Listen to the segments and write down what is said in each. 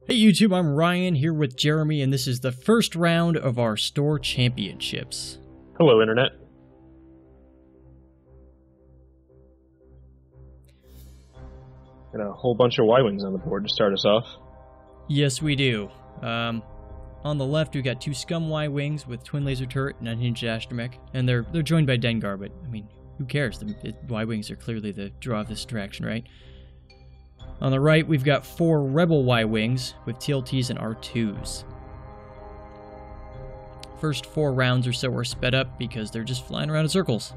Hey YouTube, I'm Ryan here with Jeremy, and this is the first round of our store championships. Hello, Internet. Got a whole bunch of Y-Wings on the board to start us off. Yes, we do. On the left, we've got two Scum Y-Wings with Twin Laser Turret and Unhinged Astromech, and they're joined by Dengar, but, I mean, who cares? The Y-Wings are clearly the draw of this attraction, right? On the right, we've got four Rebel Y-Wings with TLTs and R2s. First 4 rounds or so are sped up because they're just flying around in circles.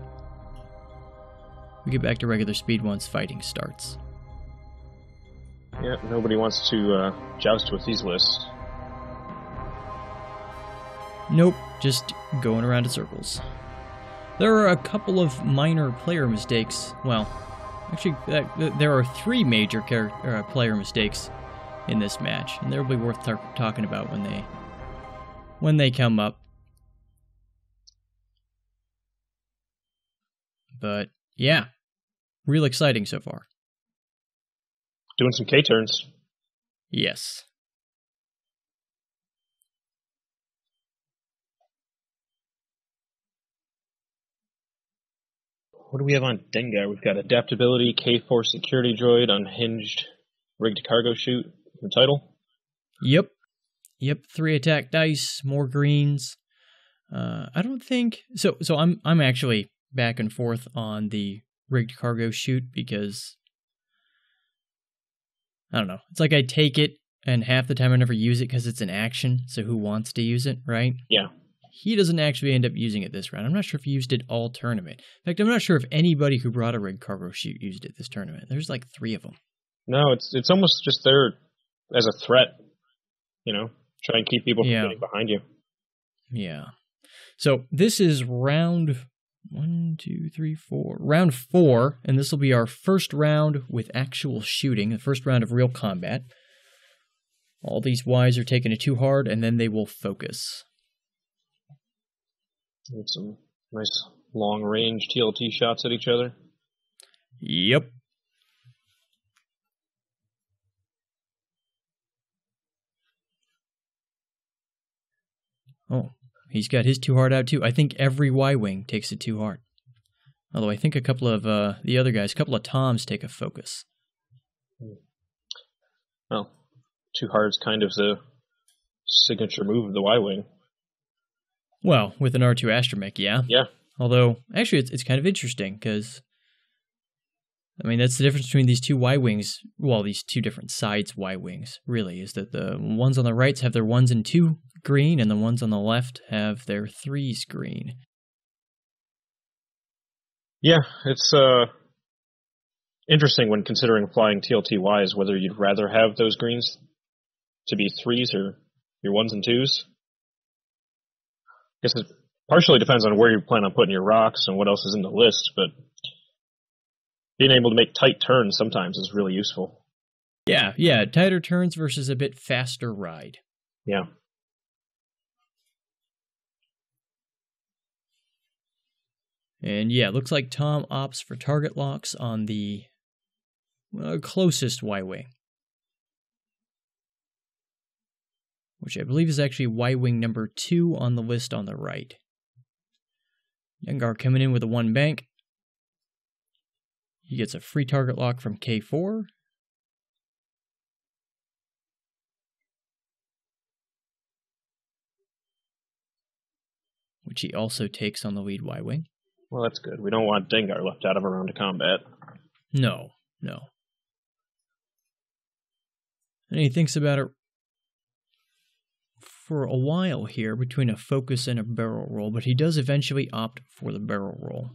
We get back to regular speed once fighting starts. Yeah, nobody wants to joust with these lists. Nope, just going around in circles. There are a couple of minor player mistakes. Well, actually, there are 3 major player mistakes in this match, and they'll be worth talking about when they come up. But yeah, real exciting so far. Doing some K-turns. Yes. What do we have on Dengar? We've got Adaptability, K4 Security Droid, Unhinged, Rigged Cargo Chute. The title? Yep. 3 attack dice, more greens. I don't think so. I'm actually back and forth on the Rigged Cargo Chute because I don't know. It's like I take it, and half the time I never use it because it's an action. So who wants to use it, right? Yeah. He doesn't actually end up using it this round. I'm not sure if he used it all tournament. In fact, I'm not sure if anybody who brought a Rigged Cargo Chute used it this tournament. There's like 3 of them. No, it's almost just there as a threat. You know, try and keep people from getting behind you. Yeah. So this is round 4, and this will be our first round with actual shooting, the first round of real combat. All these Ys are taken to 2 hard, and then they will focus. Need some nice long-range TLT shots at each other. Yep. Oh, he's got his 2 hard out too. I think every Y-Wing takes it 2 hard. Although I think a couple of the other guys, a couple of Toms take a focus. Well, 2 hard's kind of the signature move of the Y-Wing. Well, with an R2 Astromech, yeah. Yeah. Although, actually, it's kind of interesting, because, I mean, that's the difference between these 2 Y-Wings, well, these 2 different sides Y-Wings, really, is that the ones on the right have their 1s and 2 green, and the ones on the left have their 3s green. Yeah, it's interesting when considering flying TLT-Ys, whether you'd rather have those greens to be 3s or your 1s and 2s. I guess it partially depends on where you plan on putting your rocks and what else is in the list, but being able to make tight turns sometimes is really useful. Yeah, tighter turns versus a bit faster ride. Yeah. And yeah, it looks like Tom opts for target locks on the closest Y-Wing, which I believe is actually Y-Wing number 2 on the list on the right. Dengar coming in with a 1 bank. He gets a free target lock from K4. Which he also takes on the lead Y-Wing. Well, that's good. We don't want Dengar left out of a round of combat. No. And he thinks about it for a while here between a focus and a barrel roll, but he does eventually opt for the barrel roll.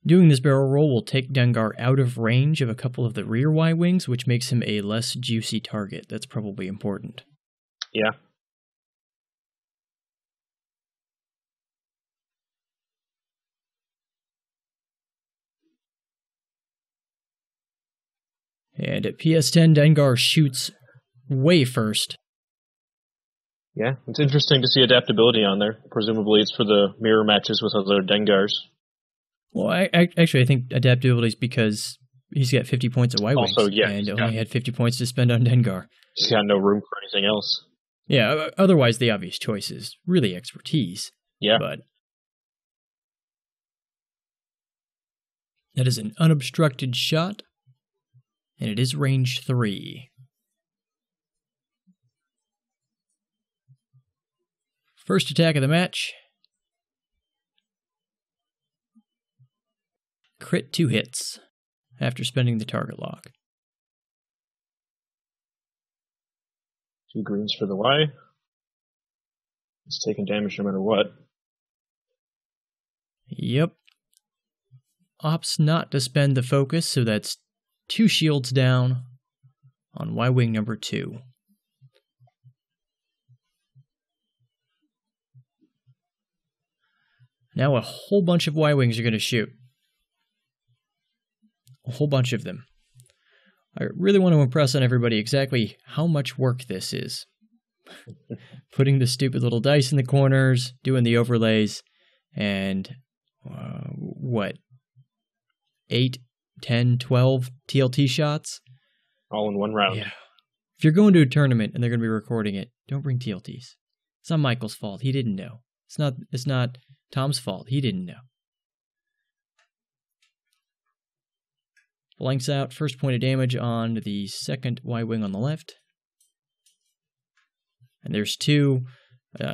Doing this barrel roll will take Dengar out of range of a couple of the rear Y-Wings, which makes him a less juicy target. That's probably important. Yeah. And at PS10, Dengar shoots way first. Yeah, it's interesting to see adaptability on there. Presumably it's for the mirror matches with other Dengars. Well, actually, I think adaptability is because he's got 50 points of Y-Wings. Also, yeah, and only had 50 points to spend on Dengar. He's got no room for anything else. Yeah, otherwise the obvious choice is really expertise. Yeah. But that is an unobstructed shot, and it is range 3. First attack of the match. Crit 2 hits after spending the target lock. 2 greens for the Y. It's taking damage no matter what. Yep. Opts not to spend the focus, so that's 2 shields down on Y-Wing number 2. Now a whole bunch of Y-Wings are going to shoot. A whole bunch of them. I really want to impress on everybody exactly how much work this is. Putting the stupid little dice in the corners, doing the overlays, and what? 8, 10, 12 TLT shots? All in one round. Yeah. If you're going to a tournament and they're going to be recording it, don't bring TLTs. It's not Michael's fault. He didn't know. It's not Tom's fault. He didn't know. Blanks out, first point of damage on the second Y-Wing on the left. And there's 2.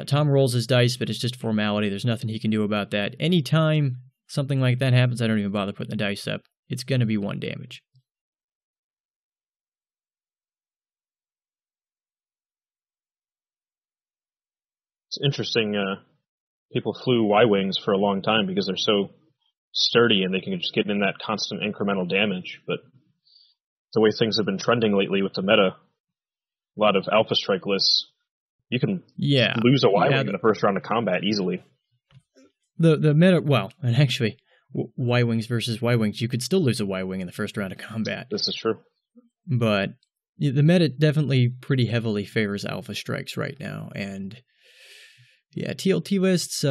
Tom rolls his dice, but it's just formality. There's nothing he can do about that. Anytime something like that happens, I don't even bother putting the dice up. It's going to be 1 damage. It's interesting. People flew Y-Wings for a long time because they're so sturdy and they can just get in that constant incremental damage. But the way things have been trending lately with the meta, a lot of Alpha Strike lists, you can lose a Y-Wing in the first round of combat easily. The meta, well, and actually, Y-Wings versus Y-Wings, you could still lose a Y-Wing in the first round of combat. This is true. But the meta definitely pretty heavily favors Alpha Strikes right now. And yeah, TLT lists,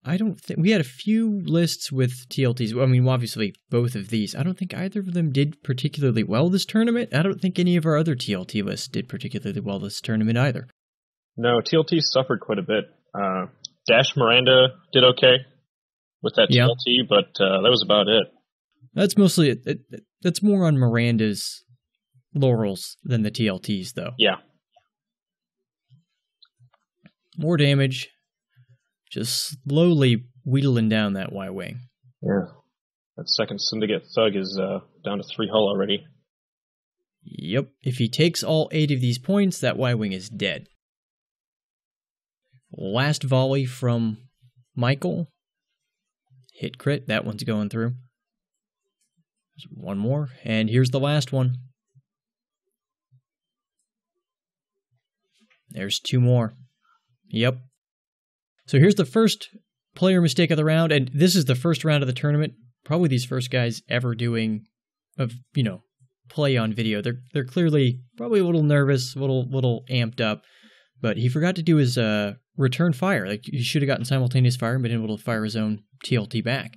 I don't think we had a few lists with TLTs. I mean, obviously, both of these. I don't think either of them did particularly well this tournament. I don't think any of our other TLT lists did particularly well this tournament either. No, TLT suffered quite a bit. Dash Miranda did okay with that TLT, but that was about it. That's mostly that's more on Miranda's laurels than the TLTs, though. Yeah. More damage. Just slowly wheedling down that Y-Wing. Yeah. That second Syndicate Thug is down to 3 hull already. Yep. If he takes all 8 of these points, that Y-Wing is dead. Last volley from Michael. Hit crit. That one's going through. There's one more. And here's the last one. There's 2 more. Yep. So here's the first player mistake of the round, and this is the first round of the tournament. Probably these first guys ever doing play on video. They're clearly probably a little nervous, a little amped up, but he forgot to do his return fire. Like, he should have gotten simultaneous fire and been able to fire his own TLT back,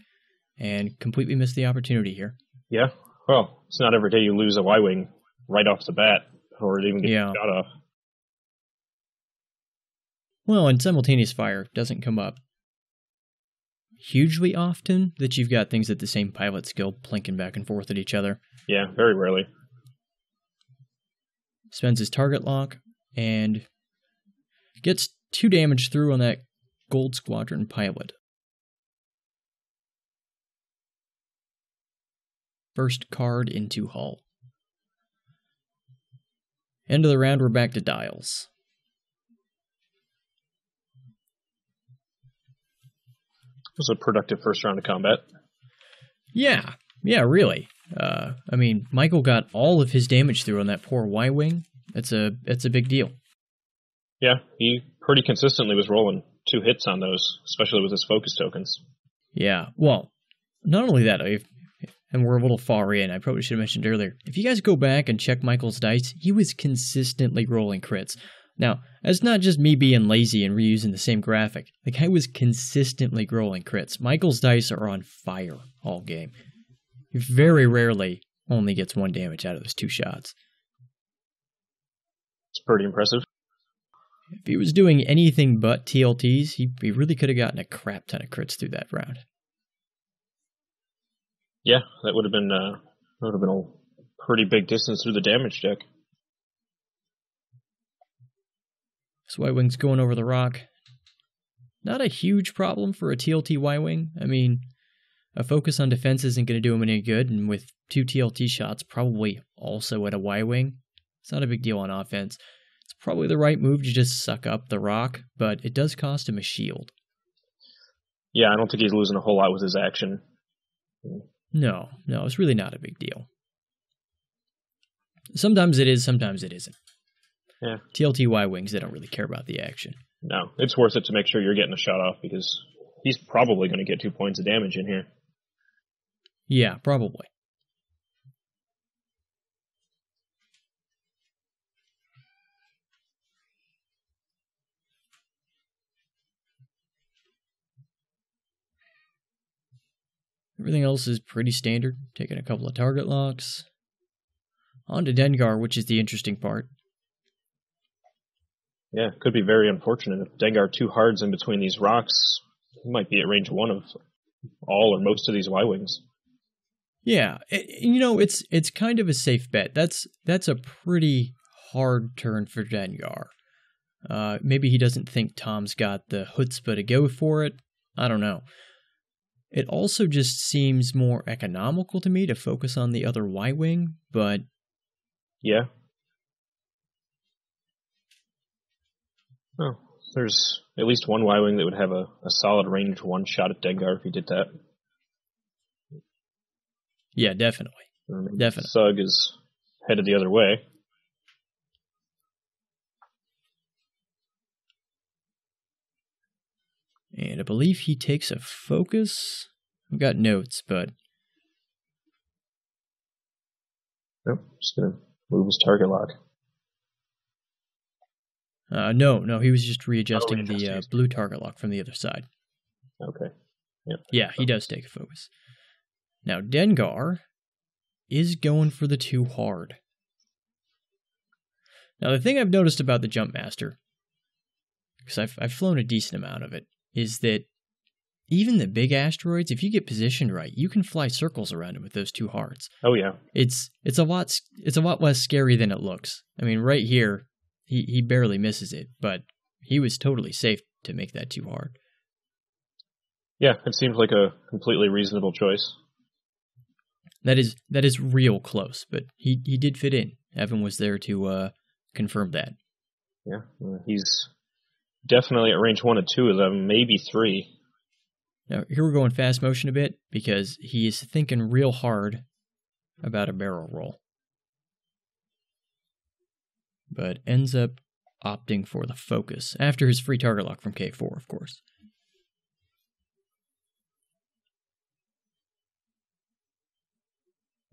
and completely missed the opportunity here. Yeah. Well, it's not every day you lose a Y-Wing right off the bat, or it even gets shot off. Well, and simultaneous fire doesn't come up hugely often, that you've got things at the same pilot skill plinking back and forth at each other. Yeah, very rarely. Spends his target lock and gets 2 damage through on that Gold Squadron pilot. First card into hull. End of the round, we're back to dials. It was a productive first round of combat. Yeah, really. I mean, Michael got all of his damage through on that poor Y-Wing. It's a big deal. Yeah, he pretty consistently was rolling 2 hits on those, especially with his focus tokens. Yeah, well, not only that, and we're a little far in, I probably should have mentioned earlier, if you guys go back and check Michael's dice, he was consistently rolling crits. Now, that's not just me being lazy and reusing the same graphic. The guy was consistently growing crits. Michael's dice are on fire all game. He very rarely only gets 1 damage out of those 2 shots. It's pretty impressive. If he was doing anything but TLTs, he really could have gotten a crap ton of crits through that round. Yeah, that would have been a pretty big distance through the damage deck. This Y-Wing's going over the rock. Not a huge problem for a TLT Y-Wing. I mean, a focus on defense isn't going to do him any good, and with 2 TLT shots probably also at a Y-Wing, it's not a big deal on offense. It's probably the right move to just suck up the rock, but it does cost him a shield. Yeah, I don't think he's losing a whole lot with his action. No, it's really not a big deal. Sometimes it is, sometimes it isn't. Yeah. TLT Y-Wings, they don't really care about the action. No, it's worth it to make sure you're getting a shot off because he's probably going to get 2 points of damage in here. Yeah, probably. Everything else is pretty standard, taking a couple of target locks. On to Dengar, which is the interesting part. Yeah, could be very unfortunate. If Dengar 2 hards in between these rocks, he might be at range 1 of all or most of these Y-Wings. Yeah, it's kind of a safe bet. That's a pretty hard turn for Dengar. Maybe he doesn't think Tom's got the chutzpah to go for it. I don't know. It also just seems more economical to me to focus on the other Y-Wing, but... Yeah. Oh, there's at least one Y-Wing that would have a solid range 1 shot at Dengar if he did that. Yeah, definitely. Definitely. Sug is headed the other way. And I believe he takes a focus. I've got notes, but... Nope, just going to move his target lock. No, he was just readjusting the blue target lock from the other side. Okay. Yep. Yeah, he does take a focus. Now, Dengar is going for the 2 hard. Now, the thing I've noticed about the Jump Master, because I've flown a decent amount of it, is that even the big asteroids, if you get positioned right, you can fly circles around them with those 2 hards. Oh yeah, it's a lot less scary than it looks. I mean, right here, he barely misses it, but he was totally safe to make that 2 hard. Yeah, it seems like a completely reasonable choice. That is real close, but he did fit in. Evan was there to confirm that. Yeah, he's definitely at range 1 of 2 of them, maybe 3. Now, here we're going fast motion a bit, because he is thinking real hard about a barrel roll. But ends up opting for the focus, after his free target lock from K4, of course.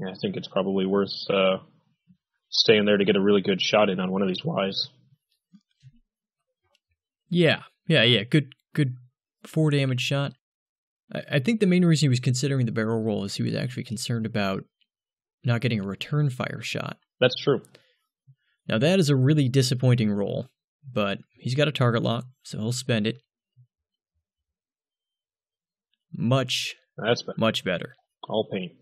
Yeah, I think it's probably worth staying there to get a really good shot in on one of these Ys. Yeah. Good 4 damage shot. I think the main reason he was considering the barrel roll is he was actually concerned about not getting a return fire shot. That's true. Now that is a really disappointing roll, but he's got a target lock, so he'll spend it. Much better. All paint.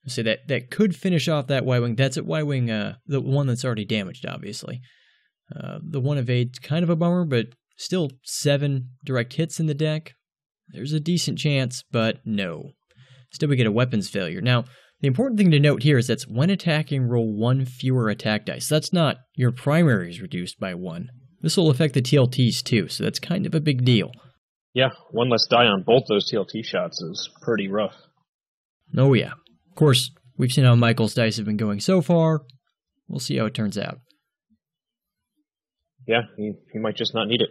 So that could finish off that Y-Wing. That's at Y-Wing, the one that's already damaged, obviously. The one evade's kind of a bummer, but still 7 direct hits in the deck. There's a decent chance, but no. Still we get a weapons failure. Now, the important thing to note here is that's when attacking, roll 1 fewer attack dice. That's not your primary is reduced by 1. This will affect the TLTs too, so that's kind of a big deal. Yeah, 1 less die on both those TLT shots is pretty rough. Oh yeah. Of course, we've seen how Michael's dice have been going so far. We'll see how it turns out. Yeah, he might just not need it.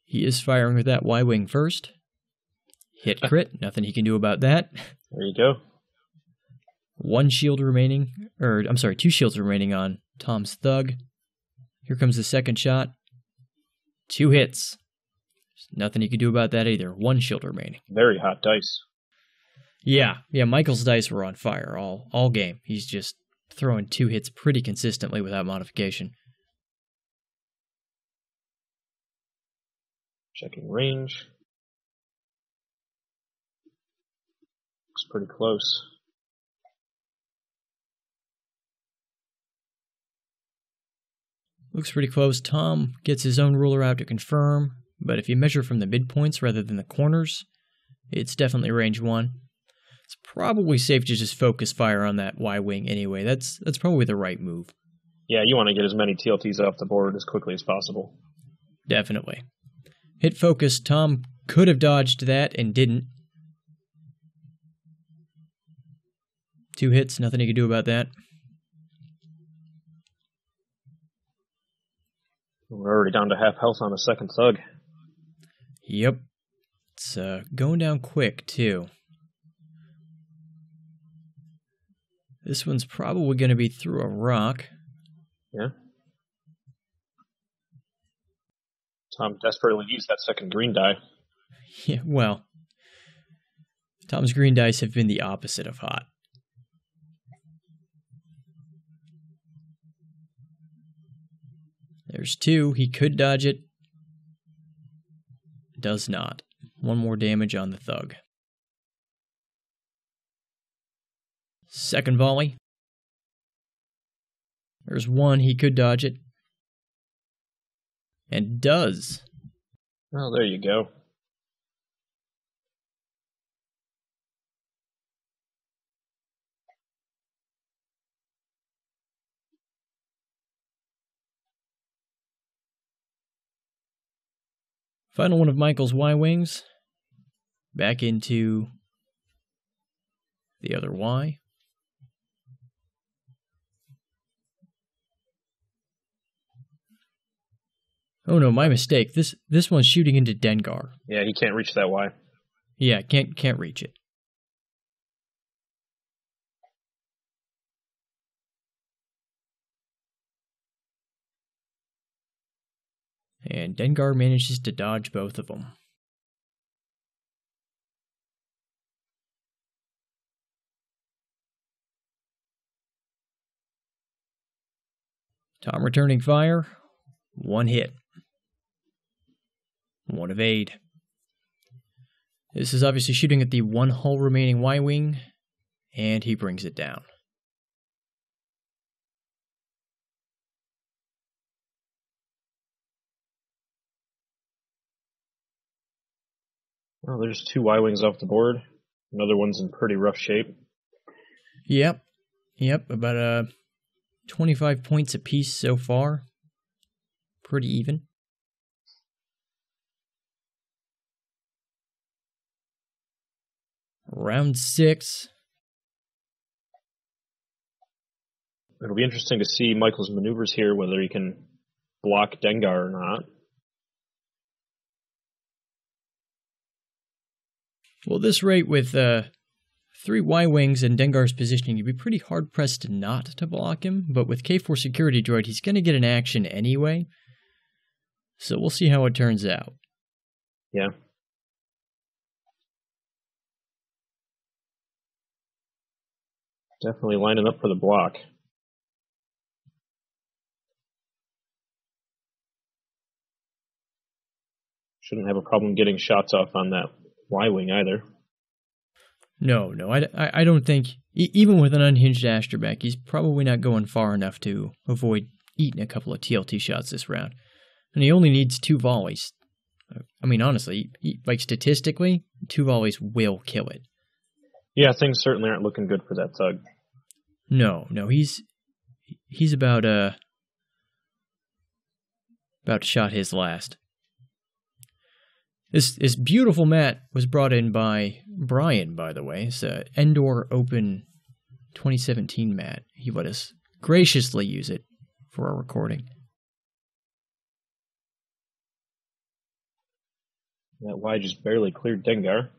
He is firing with that Y-Wing first. Hit crit, nothing he can do about that. There you go. One shield remaining, or I'm sorry, 2 shields remaining on Tom's Thug. Here comes the second shot. 2 hits. There's nothing you can do about that either. 1 shield remaining. Very hot dice. Yeah, Michael's dice were on fire all game. He's just throwing 2 hits pretty consistently without modification. Checking range. Looks pretty close. Looks pretty close. Tom gets his own ruler out to confirm, but if you measure from the midpoints rather than the corners, it's definitely range 1. It's probably safe to just focus fire on that Y-wing anyway. That's probably the right move. Yeah, you want to get as many TLTs off the board as quickly as possible. Definitely. Hit focus. Tom could have dodged that and didn't. 2 hits, nothing he could do about that. We're already down to half health on the second Thug. Yep. It's going down quick, too. This one's probably going to be through a rock. Yeah. Tom desperately needs that second green die. Yeah, well, Tom's green dice have been the opposite of hot. There's 2. He could dodge it. Does not. 1 more damage on the Thug. Second volley. There's 1. He could dodge it. And does. Oh, there you go. Final one of Michael's Y-wings. Back into the other Y. Oh no, my mistake. This one's shooting into Dengar. Yeah, he can't reach that Y. Yeah, can't reach it. And Dengar manages to dodge both of them. Tom returning fire. 1 hit. 1 evade. This is obviously shooting at the 1 hull remaining Y-wing, and he brings it down. Well, there's 2 Y-wings off the board. Another one's in pretty rough shape. Yep, about 25 points apiece so far. Pretty even. Round 6. It'll be interesting to see Michael's maneuvers here, whether he can block Dengar or not. Well, this rate with 3 Y-wings and Dengar's positioning, you'd be pretty hard-pressed not to block him, but with K4 Security Droid, he's going to get an action anyway, so we'll see how it turns out. Yeah. Definitely lining up for the block. Shouldn't have a problem getting shots off on that Y-wing either. No, I don't think, even with an unhinged astromech, he's probably not going far enough to avoid eating a couple of TLT shots this round. And he only needs 2 volleys. I mean, honestly, like statistically, 2 volleys will kill it. Yeah, things certainly aren't looking good for that Thug. No, he's about to shot his last. This beautiful mat was brought in by Brian, by the way. It's an Endor Open 2017 mat. He let us graciously use it for our recording. That Y just barely cleared Dengar.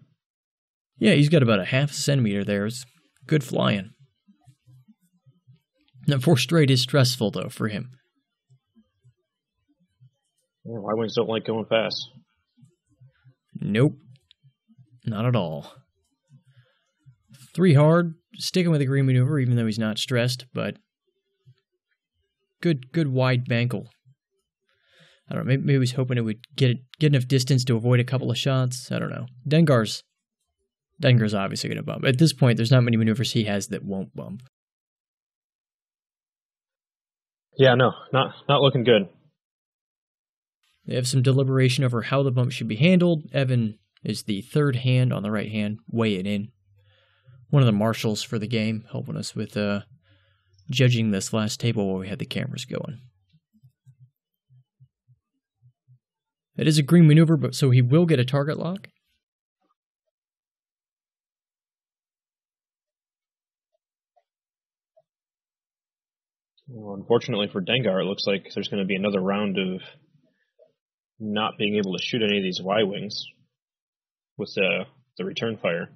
Yeah, he's got about a half centimeter there. It's good flying. Now, 4 straight is stressful, though, for him. Yeah, Y-Wings don't like going fast. Nope. Not at all. 3 hard, sticking with the green maneuver, even though he's not stressed, but good wide bankle. I don't know, maybe he was hoping it would get enough distance to avoid a couple of shots. I don't know. Dengar's obviously going to bump. At this point, there's not many maneuvers he has that won't bump. Yeah, no, not looking good. They have some deliberation over how the bump should be handled. Evan is the third hand on the right hand, weighing in. One of the marshals for the game, helping us with judging this last table while we had the cameras going. It is a green maneuver, but so he will get a target lock. Well, unfortunately for Dengar, it looks like there's going to be another round of not being able to shoot any of these Y-Wings with the return fire.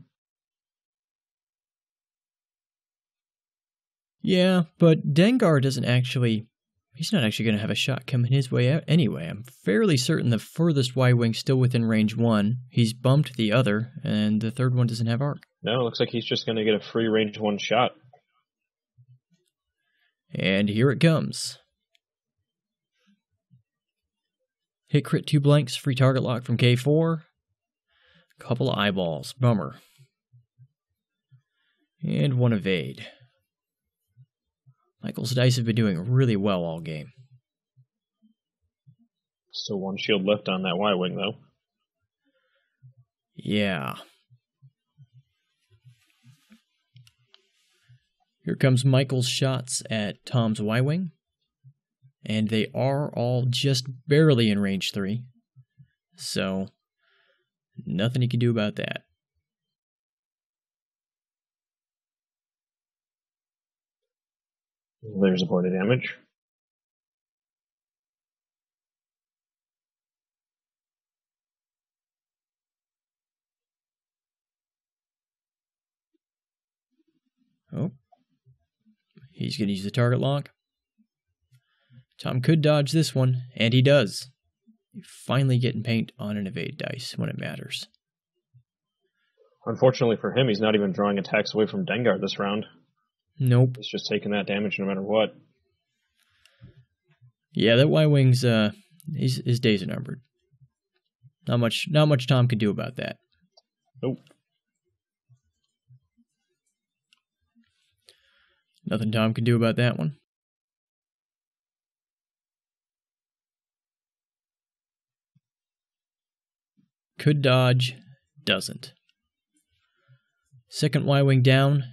Yeah, but Dengar doesn't actually... He's not actually going to have a shot coming his way out anyway. I'm fairly certain the furthest Y-Wing's still within range 1. He's bumped the other, and the third one doesn't have arc. No, it looks like he's just going to get a free range 1 shot. And here it comes. Hit crit 2 blanks, free target lock from K4. Couple of eyeballs, bummer. And 1 evade. Michael's dice have been doing really well all game. Still 1 shield left on that Y-Wing, though. Yeah. Here comes Michael's shots at Tom's Y-Wing. And they are all just barely in range 3. So, nothing he can do about that. There's a point of damage. Oh. He's going to use the target lock. Tom could dodge this one, and he does. Finally getting paint on an evade dice when it matters. Unfortunately for him, he's not even drawing attacks away from Dengar this round. Nope. He's just taking that damage no matter what. Yeah, that Y-Wing's, his days are numbered. Not much Tom can do about that. Nope. Nothing Tom can do about that one. Could dodge, doesn't. Second Y-Wing down.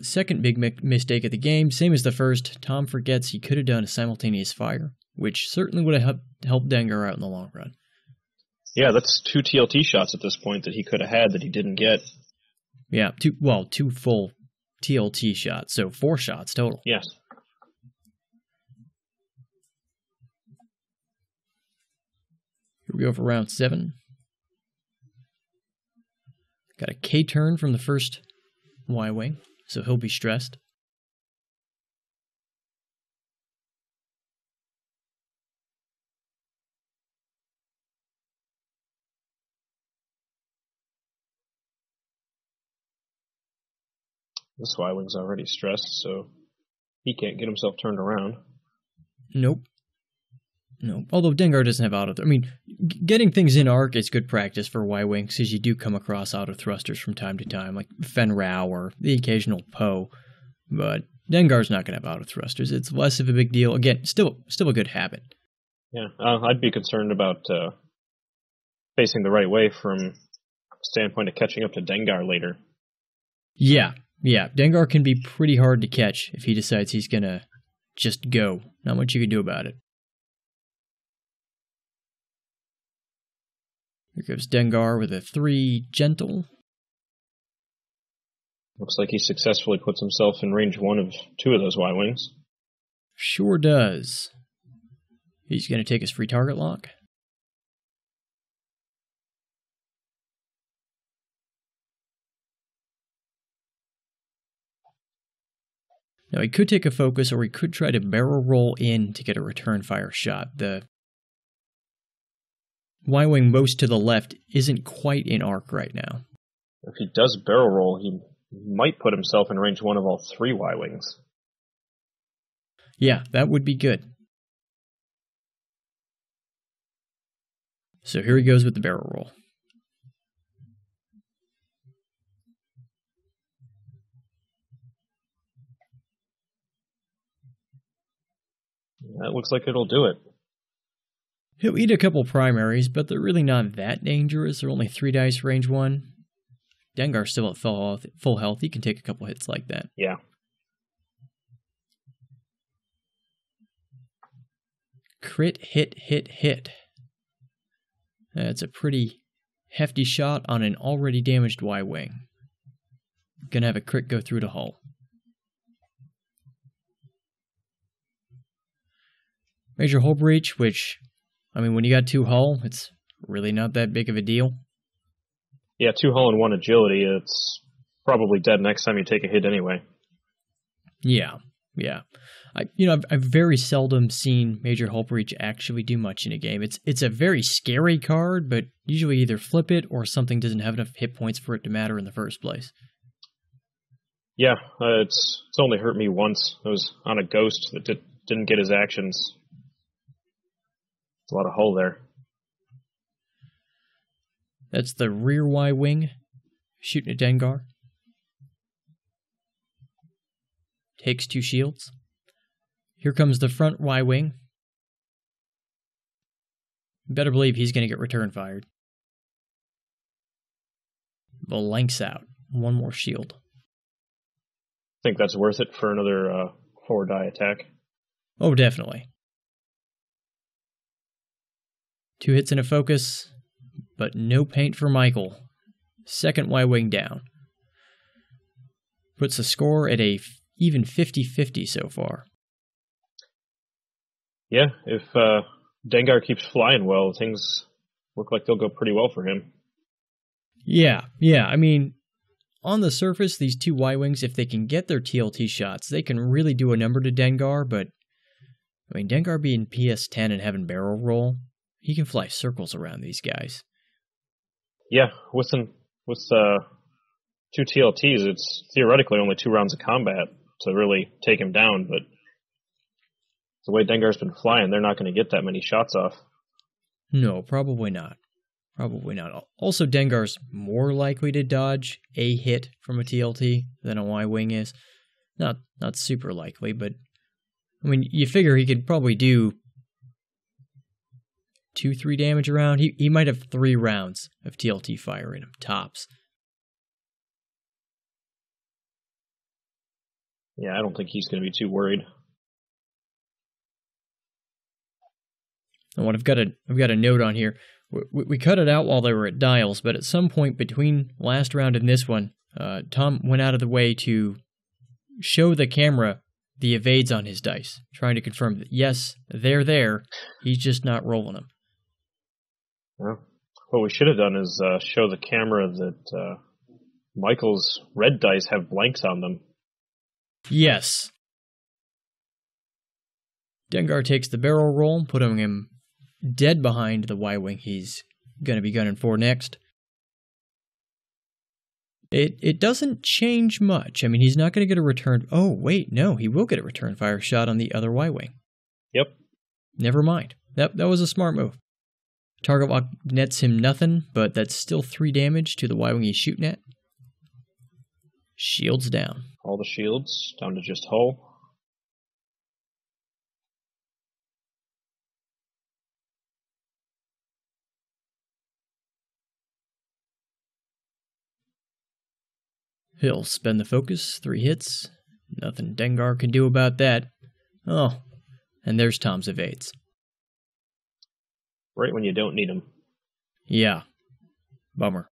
Second big mistake of the game. Same as the first. Tom forgets he could have done a simultaneous fire, which certainly would have helped Dengar out in the long run. Yeah, that's 2 TLT shots at this point that he could have had that he didn't get. Yeah, 2 full TLT shots, so 4 shots total. Yes. Here we go for round 7. Got a K turn from the first Y-Wing, so he'll be stressed. This Y-Wing's already stressed, so he can't get himself turned around. Nope. Although Dengar doesn't have auto... I mean, getting things in arc is good practice for Y-Wings, because you do come across auto thrusters from time to time, like Fen Rao or the occasional Poe. But Dengar's not going to have auto thrusters. It's less of a big deal. Again, still a good habit. Yeah, I'd be concerned about facing the right way from standpoint of catching up to Dengar later. Yeah. Dengar can be pretty hard to catch if he decides he's going to just go. Not much you can do about it. Here goes Dengar with a 3 gentle. Looks like he successfully puts himself in range 1 of 2 of those Y-Wings. Sure does. He's going to take his free target lock. Now, he could take a focus, or he could try to barrel roll in to get a return fire shot. The Y-Wing most to the left isn't quite in arc right now. If he does barrel roll, he might put himself in range 1 of all 3 Y-Wings. Yeah, that would be good. So here he goes with the barrel roll. That looks like it'll do it. He'll eat a couple primaries, but they're really not that dangerous. They're only 3 dice range 1. Dengar's still at full health. He can take a couple hits like that. Yeah. Crit, hit. That's a pretty hefty shot on an already damaged Y-Wing. Gonna have a crit go through the hull. Major hull breach, which, I mean, when you got 2 hull, it's really not that big of a deal. Yeah, 2 hull and 1 agility, it's probably dead next time you take a hit anyway. Yeah. I've very seldom seen Major Hull Breach actually do much in a game. It's a very scary card, but usually either flip it or something doesn't have enough hit points for it to matter in the first place. Yeah, it's only hurt me once. I was on a ghost that didn't get his actions. It's a lot of hull there. That's the rear Y-Wing shooting at Dengar. Takes 2 shields. Here comes the front Y-Wing. Better believe he's going to get return fired. Blanks out. 1 more shield. I think that's worth it for another 4-die attack. Oh, definitely. 2 hits and a focus, but no paint for Michael. Second Y-Wing down. Puts the score at a even 50-50 so far. Yeah, if Dengar keeps flying well, things look like they'll go pretty well for him. Yeah. I mean, on the surface, these 2 Y-Wings, if they can get their TLT shots, they can really do a number to Dengar, but, I mean, Dengar being PS10 and having barrel roll, he can fly circles around these guys. Yeah, with 2 TLTs, it's theoretically only 2 rounds of combat to really take him down, but the way Dengar's been flying, they're not going to get that many shots off. No, probably not. Also, Dengar's more likely to dodge a hit from a TLT than a Y-Wing is. Not super likely, but I mean, you figure he could probably do 2-3 damage around. He might have 3 rounds of TLT fire in him, tops. Yeah, I don't think he's going to be too worried. And I've got a note on here. We cut it out while they were at dials, but at some point between last round and this one, Tom went out of the way to show the camera the evades on his dice, trying to confirm that, yes, they're there, he's just not rolling them. Well, what we should have done is show the camera that Michael's red dice have blanks on them. Yes. Dengar takes the barrel roll, putting him dead behind the Y-Wing he's going to be gunning for next. It doesn't change much. I mean, he's not going to get a return... Oh, wait, no, he will get a return fire shot on the other Y-Wing. Yep. Never mind. That was a smart move. Target lock nets him nothing, but that's still 3 damage to the Y-Wing he's shooting at. Shields down. All the shields, down to just hull. He'll spend the focus, 3 hits. Nothing Dengar can do about that. Oh, and there's Tom's evades. Right when you don't need them. Yeah. Bummer.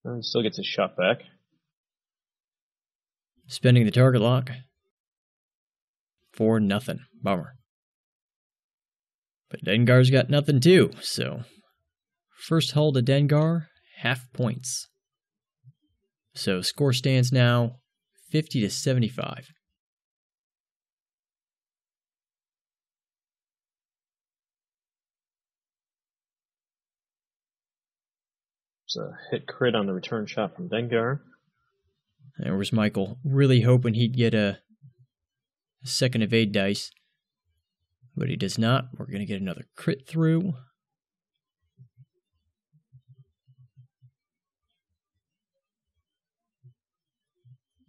And still gets his shot back. Spending the target lock. For nothing. Bummer. But Dengar's got nothing too, so... First hull to Dengar, half points. So score stands now 50 to 75. It's a hit crit on the return shot from Dengar. There was Michael, really hoping he'd get a second evade dice. But he does not. We're going to get another crit through.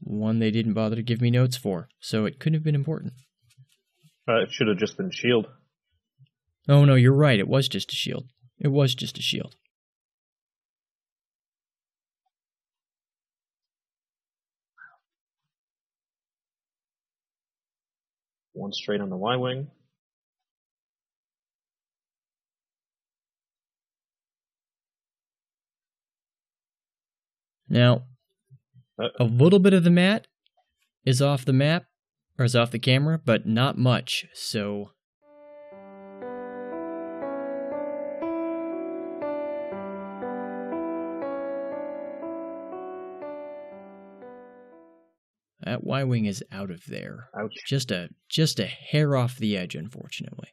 One they didn't bother to give me notes for, so it couldn't have been important. It should have just been shield. Oh no, you're right. It was just a shield. It was just a shield. One straight on the Y-wing. Now, a little bit of the mat is off the map, or is off the camera, but not much, so... That Y-wing is out of there. Ouch. Just a hair off the edge, unfortunately.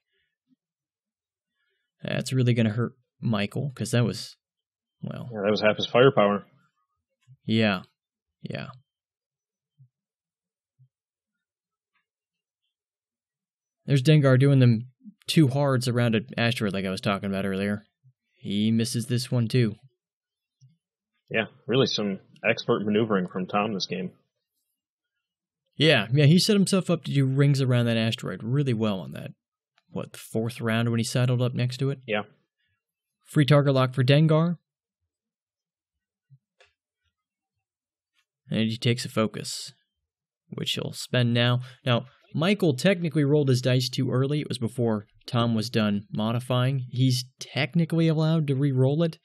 That's really going to hurt Michael, because that was, well... Yeah, that was half his firepower. Yeah. There's Dengar doing them two hards around an asteroid like I was talking about earlier. He misses this one too. Yeah, really some expert maneuvering from Tom this game. Yeah, he set himself up to do rings around that asteroid really well on that, the fourth round when he saddled up next to it? Yeah. Free target lock for Dengar. And he takes a focus, which he'll spend now. Now, Michael technically rolled his dice too early. It was before Tom was done modifying. He's technically allowed to re-roll it,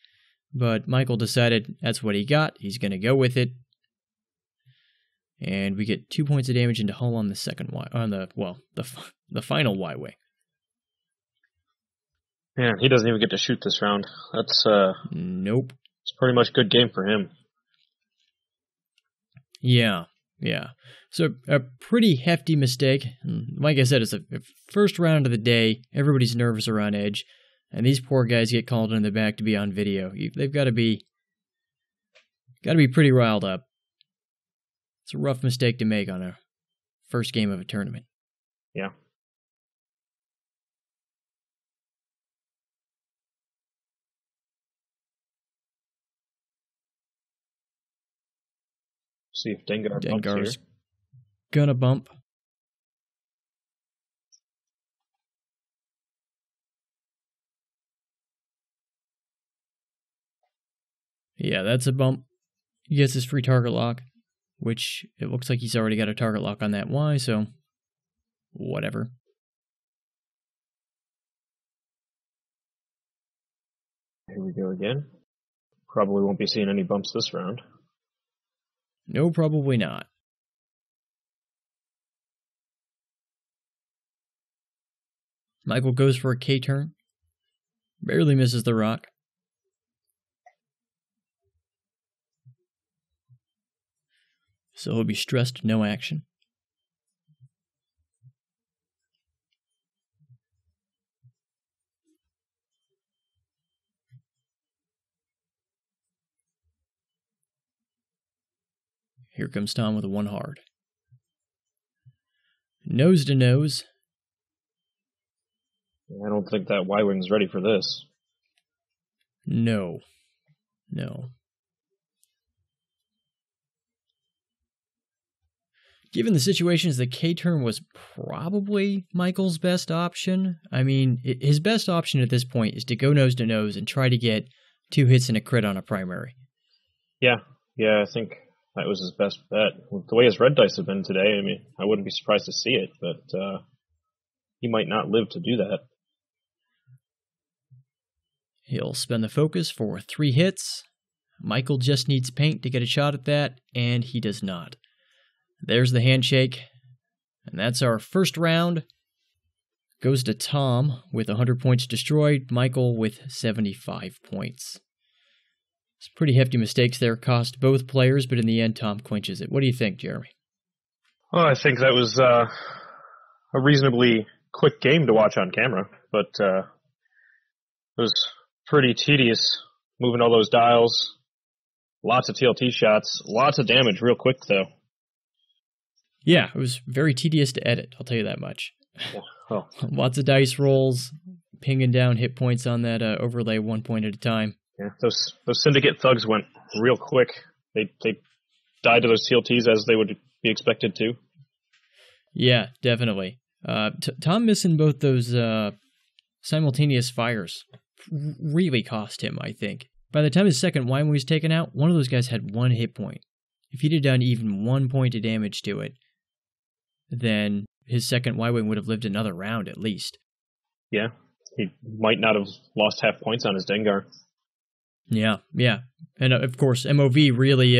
but Michael decided that's what he got. He's going to go with it. And we get 2 points of damage into hull on the second the final Y-wing. Yeah, he doesn't even get to shoot this round. That's nope. It's pretty much good game for him. Yeah. So a pretty hefty mistake. Like I said, it's a first round of the day. Everybody's nervous or on edge, and these poor guys get called in the back to be on video. They've got to be pretty riled up. It's a rough mistake to make on a first game of a tournament. Yeah. See if Dengar's Dengar's gonna bump. Yeah, that's a bump. He gets his free target lock, which it looks like he's already got a target lock on that Y, so whatever. Here we go again. Probably won't be seeing any bumps this round. No, probably not. Michael goes for a K-turn. Barely misses the rock. So he'll be stressed, no action. Here comes Tom with a one hard. Nose to nose. I don't think that Y-wing's ready for this. No. Given the situations, the K-turn was probably Michael's best option. I mean, his best option at this point is to go nose to nose and try to get 2 hits and a crit on a primary. Yeah, I think that was his best bet. With the way his red dice have been today, I mean, I wouldn't be surprised to see it, but he might not live to do that. He'll spend the focus for 3 hits. Michael just needs paint to get a shot at that, and he does not. There's the handshake, and that's our first round. Goes to Tom with 100 points destroyed, Michael with 75 points. Some pretty hefty mistakes there, cost both players, but in the end, Tom clinches it. What do you think, Jeremy? Well, I think that was a reasonably quick game to watch on camera, but it was pretty tedious moving all those dials. Lots of TLT shots, lots of damage real quick, though. Yeah, it was very tedious to edit, I'll tell you that much. Yeah. Oh. Lots of dice rolls, pinging down hit points on that overlay 1 point at a time. Yeah, those Syndicate thugs went real quick. They died to those TLTs as they would be expected to. Yeah, definitely. Tom missing both those simultaneous fires really cost him, I think. By the time his second Y was taken out, one of those guys had 1 hit point. If he'd have done even 1 point of damage to it, then his second Y-Wing would have lived another round at least. Yeah, he might not have lost half points on his Dengar. Yeah. And of course, MOV really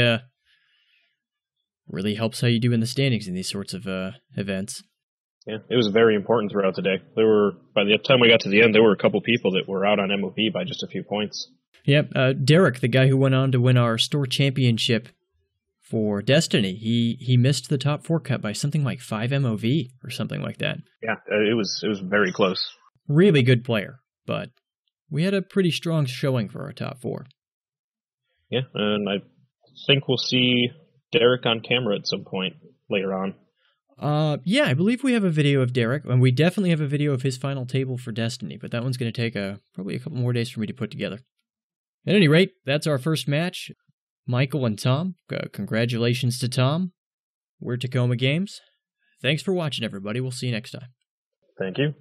helps how you do in the standings in these sorts of events. Yeah, it was very important throughout the day. By the time we got to the end, there were a couple people that were out on MOV by just a few points. Yep, Derek, the guy who went on to win our store championship for Destiny, he missed the top 4 cut by something like 5 MOV or something like that. Yeah, it was very close. Really good player, but we had a pretty strong showing for our top 4. Yeah, and I think we'll see Derek on camera at some point later on. Yeah, I believe we have a video of Derek, and we definitely have a video of his final table for Destiny, but that one's going to take probably a couple more days for me to put together. At any rate, that's our first match. Michael and Tom. Congratulations to Tom. We're Tacoma Games. Thanks for watching, everybody. We'll see you next time. Thank you.